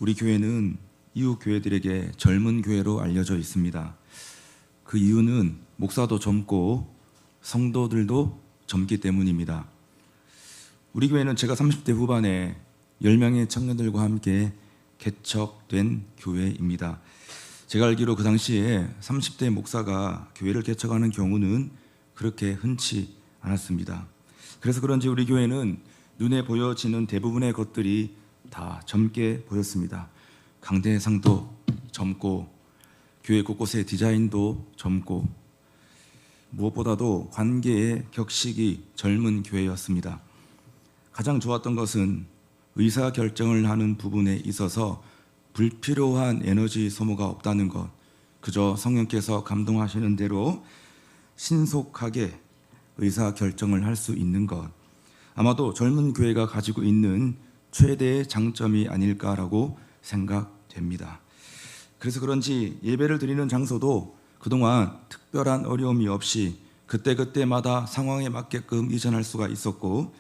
우리 교회는 이웃 교회들에게 젊은 교회로 알려져 있습니다. 그 이유는 목사도 젊고 성도들도 젊기 때문입니다. 우리 교회는 제가 30대 후반에 10명의 청년들과 함께 개척된 교회입니다. 제가 알기로 그 당시에 30대 목사가 교회를 개척하는 경우는 그렇게 흔치 않았습니다. 그래서 그런지 우리 교회는 눈에 보여지는 대부분의 것들이 다 젊게 보였습니다. 강대상도 젊고 교회 곳곳의 디자인도 젊고 무엇보다도 관계의 격식이 젊은 교회였습니다. 가장 좋았던 것은 의사결정을 하는 부분에 있어서 불필요한 에너지 소모가 없다는 것, 그저 성령께서 감동하시는 대로 신속하게 의사결정을 할 수 있는 것, 아마도 젊은 교회가 가지고 있는 최대의 장점이 아닐까라고 생각됩니다. 그래서 그런지 예배를 드리는 장소도 그동안 특별한 어려움이 없이 그때그때마다 상황에 맞게끔 이전할 수가 있었고,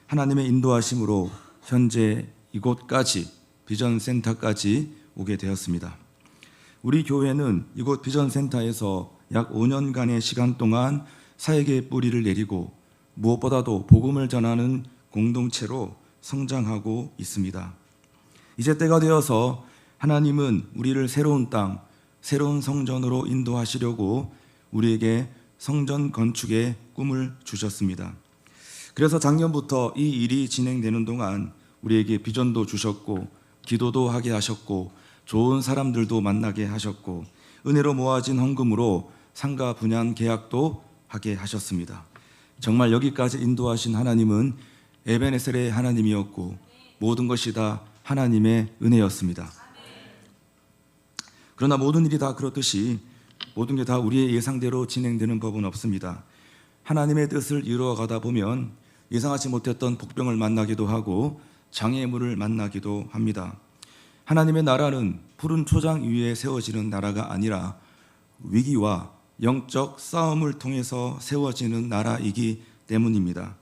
하나님의 인도하심으로 현재 이곳까지 비전센터까지 오게 되었습니다. 우리 교회는 이곳 비전센터에서 약 5년간의 시간 동안 사역의 뿌리를 내리고 무엇보다도 복음을 전하는 공동체로 성장하고 있습니다. 이제 때가 되어서 하나님은 우리를 새로운 땅, 새로운 성전으로 인도하시려고 우리에게 성전 건축의 꿈을 주셨습니다. 그래서 작년부터 이 일이 진행되는 동안 우리에게 비전도 주셨고 기도도 하게 하셨고 좋은 사람들도 만나게 하셨고 은혜로 모아진 헌금으로 상가 분양 계약도 하게 하셨습니다. 정말 여기까지 인도하신 하나님은 에베네셀의 하나님이었고 모든 것이 다 하나님의 은혜였습니다. 그러나 모든 일이 다 그렇듯이 모든 게 다 우리의 예상대로 진행되는 법은 없습니다. 하나님의 뜻을 이루어가다 보면 예상하지 못했던 복병을 만나기도 하고 장애물을 만나기도 합니다. 하나님의 나라는 푸른 초장 위에 세워지는 나라가 아니라 위기와 영적 싸움을 통해서 세워지는 나라이기 때문입니다.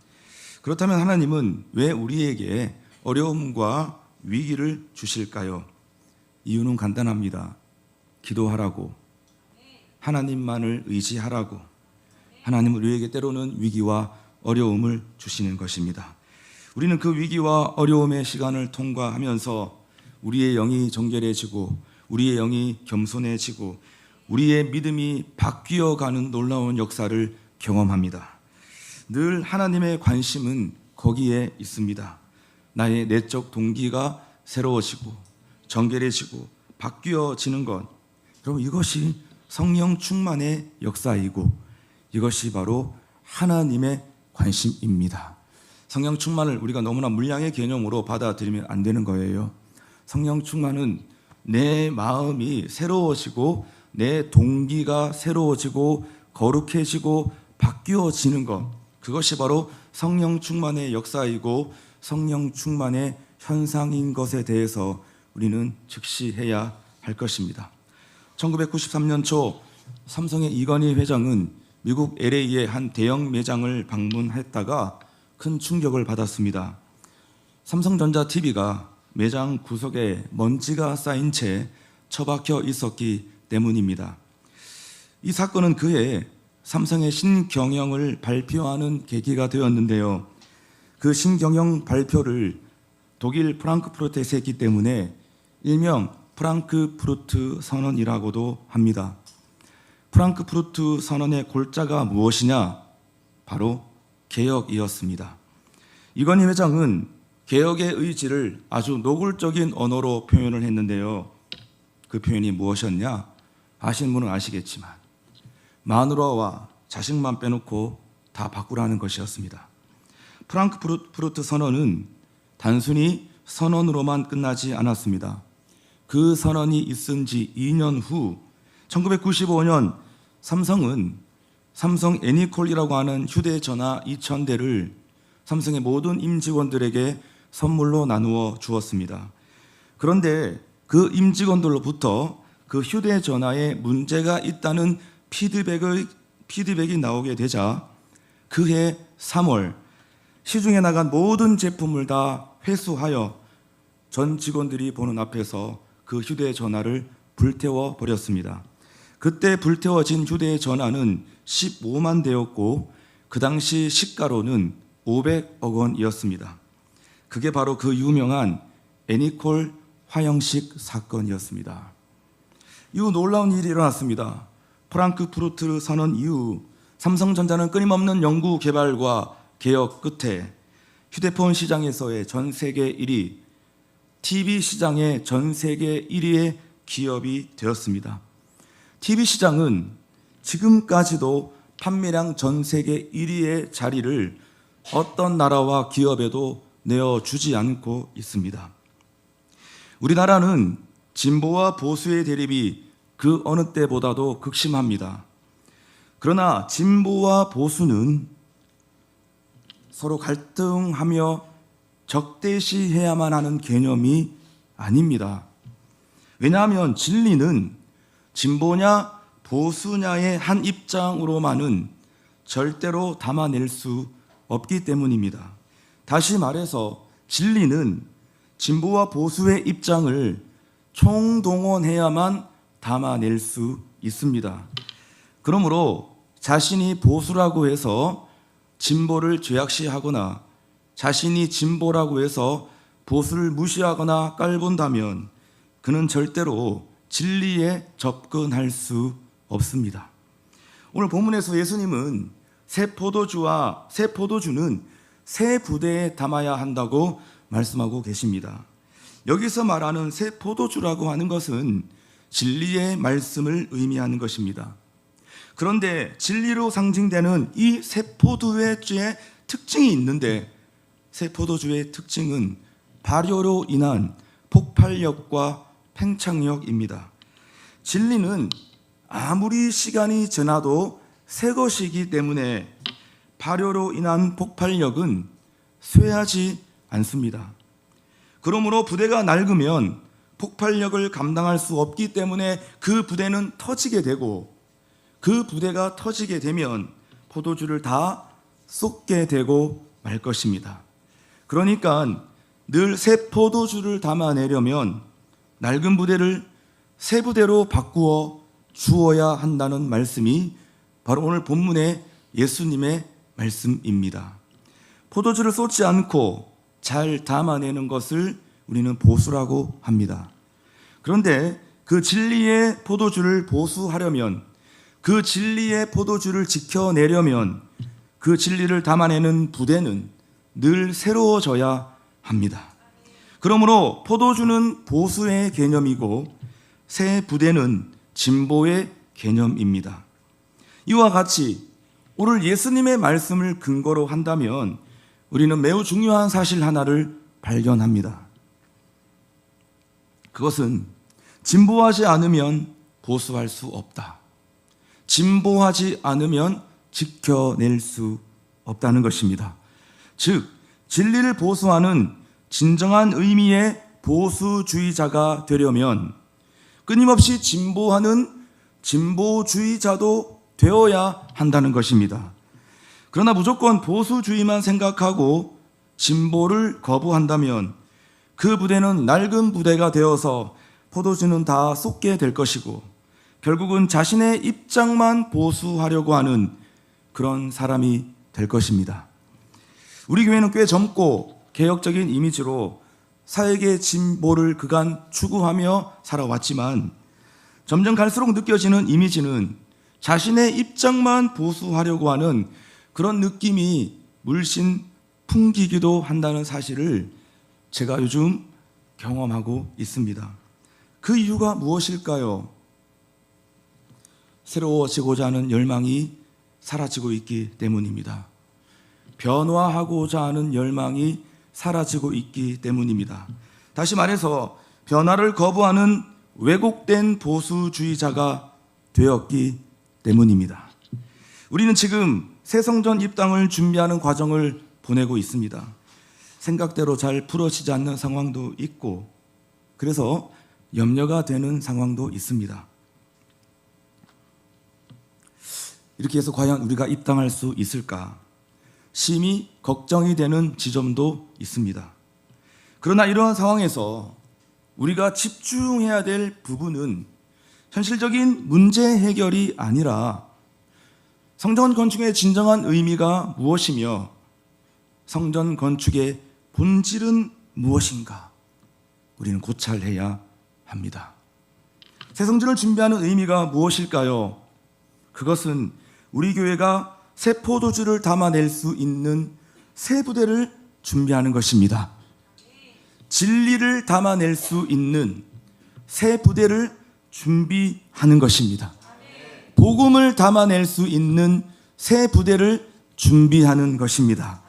그렇다면 하나님은 왜 우리에게 어려움과 위기를 주실까요? 이유는 간단합니다. 기도하라고, 하나님만을 의지하라고, 하나님은 우리에게 때로는 위기와 어려움을 주시는 것입니다. 우리는 그 위기와 어려움의 시간을 통과하면서 우리의 영이 정결해지고 우리의 영이 겸손해지고 우리의 믿음이 바뀌어가는 놀라운 역사를 경험합니다. 늘 하나님의 관심은 거기에 있습니다. 나의 내적 동기가 새로워지고 정결해지고 바뀌어지는 것, 여러분 이것이 성령 충만의 역사이고 이것이 바로 하나님의 관심입니다. 성령 충만을 우리가 너무나 물량의 개념으로 받아들이면 안 되는 거예요. 성령 충만은 내 마음이 새로워지고 내 동기가 새로워지고 거룩해지고 바뀌어지는 것, 그것이 바로 성령 충만의 역사이고 성령 충만의 현상인 것에 대해서 우리는 즉시해야 할 것입니다. 1993년 초 삼성의 이건희 회장은 미국 LA의 한 대형 매장을 방문했다가 큰 충격을 받았습니다. 삼성전자 TV가 매장 구석에 먼지가 쌓인 채 처박혀 있었기 때문입니다. 이 사건은 그해 삼성의 신경영을 발표하는 계기가 되었는데요. 그 신경영 발표를 독일 프랑크푸르트에서 했기 때문에 일명 프랑크푸르트 선언이라고도 합니다. 프랑크푸르트 선언의 골자가 무엇이냐? 바로 개혁이었습니다. 이건희 회장은 개혁의 의지를 아주 노골적인 언어로 표현을 했는데요. 그 표현이 무엇이었냐? 아시는 분은 아시겠지만 마누라와 자식만 빼놓고 다 바꾸라는 것이었습니다. 프랑크푸르트 선언은 단순히 선언으로만 끝나지 않았습니다. 그 선언이 있은 지 2년 후 1995년 삼성은 삼성 애니콜이라고 하는 휴대전화 2000대를 삼성의 모든 임직원들에게 선물로 나누어 주었습니다. 그런데 그 임직원들로부터 그 휴대전화에 문제가 있다는 피드백이 나오게 되자 그해 3월 시중에 나간 모든 제품을 다 회수하여 전 직원들이 보는 앞에서 그 휴대전화를 불태워 버렸습니다. 그때 불태워진 휴대전화는 15만 대였고 그 당시 시가로는 500억 원이었습니다. 그게 바로 그 유명한 애니콜 화형식 사건이었습니다. 이후 놀라운 일이 일어났습니다. 프랑크푸르트 선언 이후 삼성전자는 끊임없는 연구 개발과 개혁 끝에 휴대폰 시장에서의 전 세계 1위, TV 시장의 전 세계 1위의 기업이 되었습니다. TV 시장은 지금까지도 판매량 전 세계 1위의 자리를 어떤 나라와 기업에도 내어주지 않고 있습니다. 우리나라는 진보와 보수의 대립이 그 어느 때보다도 극심합니다. 그러나 진보와 보수는 서로 갈등하며 적대시해야만 하는 개념이 아닙니다. 왜냐하면 진리는 진보냐 보수냐의 한 입장으로만은 절대로 담아낼 수 없기 때문입니다. 다시 말해서 진리는 진보와 보수의 입장을 총동원해야만 담아낼 수 있습니다. 그러므로 자신이 보수라고 해서 진보를 죄악시하거나 자신이 진보라고 해서 보수를 무시하거나 깔본다면 그는 절대로 진리에 접근할 수 없습니다. 오늘 본문에서 예수님은 새 포도주는 새 부대에 담아야 한다고 말씀하고 계십니다. 여기서 말하는 새 포도주라고 하는 것은 진리의 말씀을 의미하는 것입니다. 그런데 진리로 상징되는 이 새 포도주의 특징이 있는데 새 포도주의 특징은 발효로 인한 폭발력과 팽창력입니다. 진리는 아무리 시간이 지나도 새 것이기 때문에 발효로 인한 폭발력은 쇠하지 않습니다. 그러므로 부대가 낡으면 폭발력을 감당할 수 없기 때문에 그 부대는 터지게 되고 그 부대가 터지게 되면 포도주를 다 쏟게 되고 말 것입니다. 그러니까 늘 새 포도주를 담아내려면 낡은 부대를 새 부대로 바꾸어 주어야 한다는 말씀이 바로 오늘 본문의 예수님의 말씀입니다. 포도주를 쏟지 않고 잘 담아내는 것을 우리는 보수라고 합니다. 그런데 그 진리의 포도주를 보수하려면, 그 진리의 포도주를 지켜내려면 그 진리를 담아내는 부대는 늘 새로워져야 합니다. 그러므로 포도주는 보수의 개념이고 새 부대는 진보의 개념입니다. 이와 같이 오늘 예수님의 말씀을 근거로 한다면 우리는 매우 중요한 사실 하나를 발견합니다. 그것은 진보하지 않으면 보수할 수 없다. 진보하지 않으면 지켜낼 수 없다는 것입니다. 즉, 진리를 보수하는 진정한 의미의 보수주의자가 되려면 끊임없이 진보하는 진보주의자도 되어야 한다는 것입니다. 그러나 무조건 보수주의만 생각하고 진보를 거부한다면 그 부대는 낡은 부대가 되어서 포도주는 다 쏟게 될 것이고 결국은 자신의 입장만 보수하려고 하는 그런 사람이 될 것입니다. 우리 교회는 꽤 젊고 개혁적인 이미지로 사회계 진보를 그간 추구하며 살아왔지만 점점 갈수록 느껴지는 이미지는 자신의 입장만 보수하려고 하는 그런 느낌이 물씬 풍기기도 한다는 사실을 제가 요즘 경험하고 있습니다. 그 이유가 무엇일까요? 새로워지고자 하는 열망이 사라지고 있기 때문입니다. 변화하고자 하는 열망이 사라지고 있기 때문입니다. 다시 말해서 변화를 거부하는 왜곡된 보수주의자가 되었기 때문입니다. 우리는 지금 새 성전 입당을 준비하는 과정을 보내고 있습니다. 생각대로 잘 풀어지지 않는 상황도 있고 그래서 염려가 되는 상황도 있습니다. 이렇게 해서 과연 우리가 입당할 수 있을까? 심히 걱정이 되는 지점도 있습니다. 그러나 이러한 상황에서 우리가 집중해야 될 부분은 현실적인 문제 해결이 아니라 성전 건축의 진정한 의미가 무엇이며 성전 건축의 본질은 무엇인가 우리는 고찰해야 합니다. 새 성전을 준비하는 의미가 무엇일까요? 그것은 우리 교회가 새 포도주를 담아낼 수 있는 새 부대를 준비하는 것입니다. 진리를 담아낼 수 있는 새 부대를 준비하는 것입니다. 복음을 담아낼 수 있는 새 부대를 준비하는 것입니다.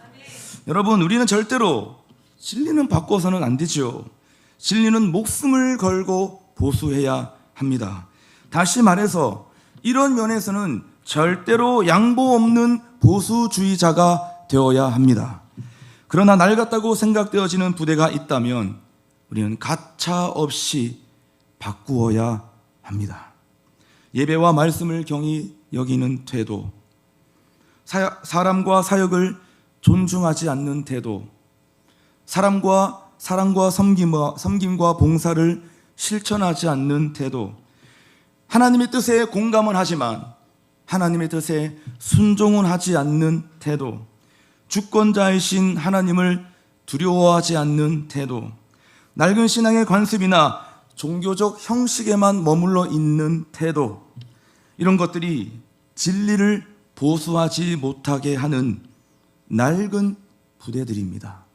여러분, 우리는 절대로 진리는 바꿔서는 안 되죠. 진리는 목숨을 걸고 보수해야 합니다. 다시 말해서 이런 면에서는 절대로 양보 없는 보수주의자가 되어야 합니다. 그러나 낡았다고 생각되어지는 부대가 있다면 우리는 가차 없이 바꾸어야 합니다. 예배와 말씀을 경히 여기는 태도, 사람과 사역을 존중하지 않는 태도, 사랑과 섬김과 봉사를 실천하지 않는 태도, 하나님의 뜻에 공감은 하지만 하나님의 뜻에 순종은 하지 않는 태도, 주권자이신 하나님을 두려워하지 않는 태도, 낡은 신앙의 관습이나 종교적 형식에만 머물러 있는 태도, 이런 것들이 진리를 보수하지 못하게 하는 낡은 부대들입니다.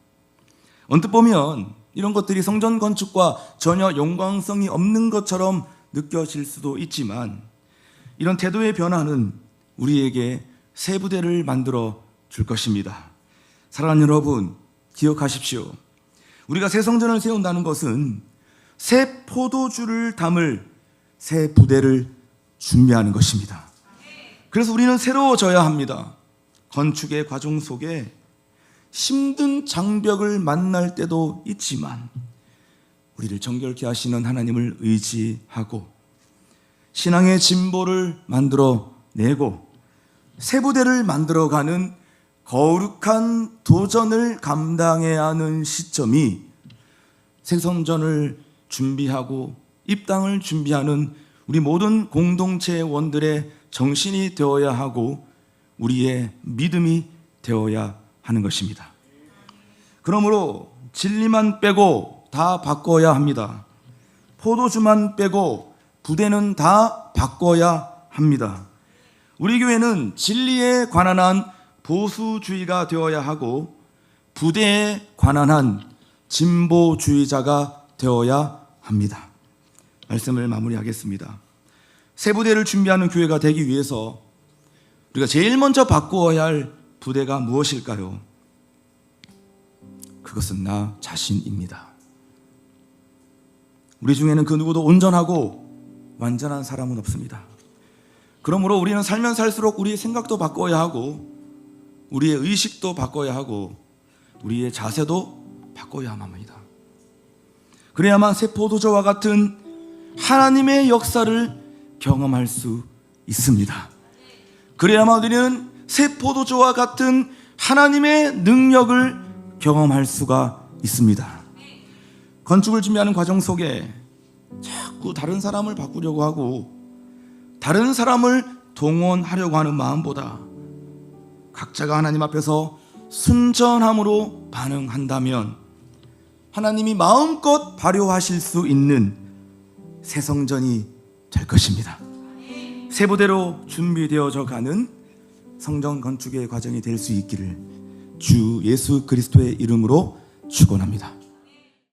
언뜻 보면 이런 것들이 성전 건축과 전혀 연관성이 없는 것처럼 느껴질 수도 있지만 이런 태도의 변화는 우리에게 새 부대를 만들어 줄 것입니다. 사랑하는 여러분, 기억하십시오. 우리가 새 성전을 세운다는 것은 새 포도주를 담을 새 부대를 준비하는 것입니다. 그래서 우리는 새로워져야 합니다. 건축의 과정 속에 힘든 장벽을 만날 때도 있지만 우리를 정결케 하시는 하나님을 의지하고 신앙의 진보를 만들어내고 새 부대를 만들어가는 거룩한 도전을 감당해야 하는 시점이 새 성전을 준비하고 입당을 준비하는 우리 모든 공동체원들의 정신이 되어야 하고 우리의 믿음이 되어야 하는 것입니다. 그러므로 진리만 빼고 다 바꿔야 합니다. 포도주만 빼고 부대는 다 바꿔야 합니다. 우리 교회는 진리에 관한 한 보수주의가 되어야 하고 부대에 관한 한 진보주의자가 되어야 합니다. 말씀을 마무리하겠습니다. 새 부대를 준비하는 교회가 되기 위해서 우리가 제일 먼저 바꾸어야 할 부대가 무엇일까요? 그것은 나 자신입니다. 우리 중에는 그 누구도 온전하고 완전한 사람은 없습니다. 그러므로 우리는 살면 살수록 우리의 생각도 바꿔야 하고 우리의 의식도 바꿔야 하고 우리의 자세도 바꿔야만 합니다. 그래야만 새 포도주와 같은 하나님의 역사를 경험할 수 있습니다. 그래야만 우리는 새 포도주와 같은 하나님의 능력을 경험할 수가 있습니다. 건축을 준비하는 과정 속에 자꾸 다른 사람을 바꾸려고 하고 다른 사람을 동원하려고 하는 마음보다 각자가 하나님 앞에서 순전함으로 반응한다면 하나님이 마음껏 발효하실 수 있는 새 성전이 될 것입니다. 새 부대로 준비되어져 가는 성전 건축의 과정이 될 수 있기를 주 예수 그리스도의 이름으로 축원합니다.